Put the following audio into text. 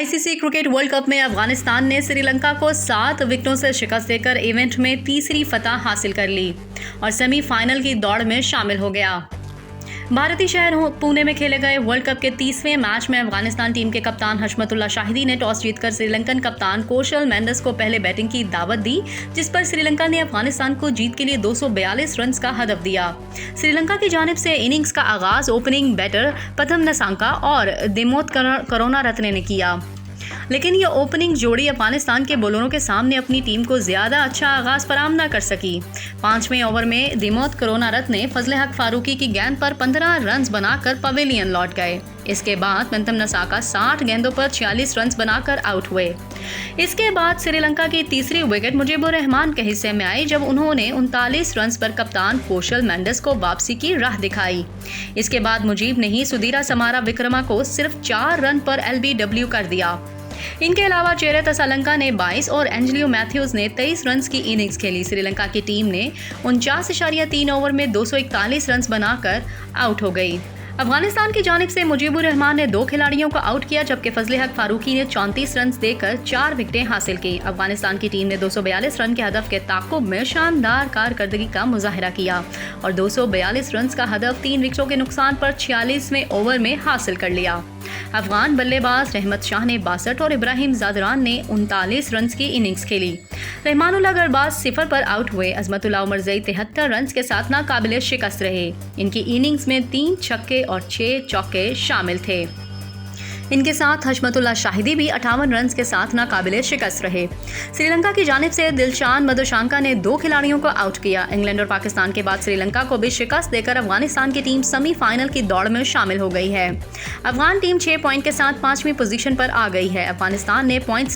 ICC cricket world cup में अफगानिस्तान ने श्रीलंका को 7 विकेटों से शिकस्त देकर इवेंट में तीसरी फतह हासिल कर ली और सेमीफाइनल की दौड़ में शामिल हो गया। भारतीय शहर पुणे में खेले गए वर्ल्ड कप के 30वें मैच में अफगानिस्तान टीम के कप्तान हशमतुल्लाह शाहिदी ने टॉस जीतकर श्रीलंकन कप्तान कौशल मेंडिस को पहले बैटिंग की दावत दी, जिस पर श्रीलंका ने अफगानिस्तान को जीत के लिए 242 रन का हदफ दिया। श्रीलंका की जानिब से इनिंग्स का आगाज ओपनिंग बैटर प्रथम नसांका और दिमोत करुणारत्ने ने किया, लेकिन यह ओपनिंग जोड़ी अफगानिस्तान के बॉलरों के सामने अपनी टीम को ज्यादा अच्छा आगाज फराहम न कर सकी। 5वें ओवर में दिमोत करुणारत्ने फजले हक फारूकी की गेंद पर 15 रन बनाकर पवेलियन लौट गए। इसके बाद प्रथम नसांका 60 गेंदों पर 46 रन बनाकर आउट हुए। इसके बाद श्रीलंका की तीसरी विकेट मुजीबुर रहमान के हिस्से में आई, जब उन्होंने 39 रन पर कप्तान कौशल मेंडिस को वापसी की राह दिखाई। इसके बाद मुजीब ने ही सुधीरा समारा विक्रमा को सिर्फ 4 रन पर LBW कर दिया। इनके अलावा चेरेत असलंका ने 22 और एंजेलियो मैथ्यूज ने 23 रन की इनिंग्स खेली। श्रीलंका की टीम ने 49.3 ओवर में 241 रन बनाकर आउट हो गई। अफगानिस्तान की जानिब से मुजीबुर रहमान ने 2 खिलाड़ियों को आउट किया, जबकि फजले हक फारूकी ने 34 रन देकर 4 विकेटें हासिल की। अफगानिस्तान की टीम ने 242 रन के हदफ के ताक़ुब में शानदार कारकर्दगी का मुजाहिरा किया और 242 रन का हदफ 3 विकेटों के नुकसान पर 46वें ओवर में हासिल कर लिया। अफगान बल्लेबाज रहमत शाह ने 62 और इब्राहिम ज़ादरान ने 39 रन की इनिंग्स खेली। रहमानुल्लाह गरबाज 0 पर आउट हुए। अजमतुल्लाह उमरज़ई 73 रन के साथ नाकाबिले शिकस्त रहे। इनकी इनिंग्स में 3 छक्के और 6 चौके शामिल थे। इनके साथ हशमतुल्लाह शाहिदी भी 58 रन के साथ नाकाबिले शिकस्त रहे। श्रीलंका की जानिब से दिलशान मधुशांका ने 2 खिलाड़ियों को आउट किया। इंग्लैंड और पाकिस्तान के बाद श्रीलंका को भी शिकस्त देकर अफगानिस्तान की टीम सेमीफाइनल की दौड़ में शामिल हो गई है। अफगान टीम 6 पॉइंट के साथ 5वीं पोजीशन पर आ गई है। अफगानिस्तान ने पॉइंट्स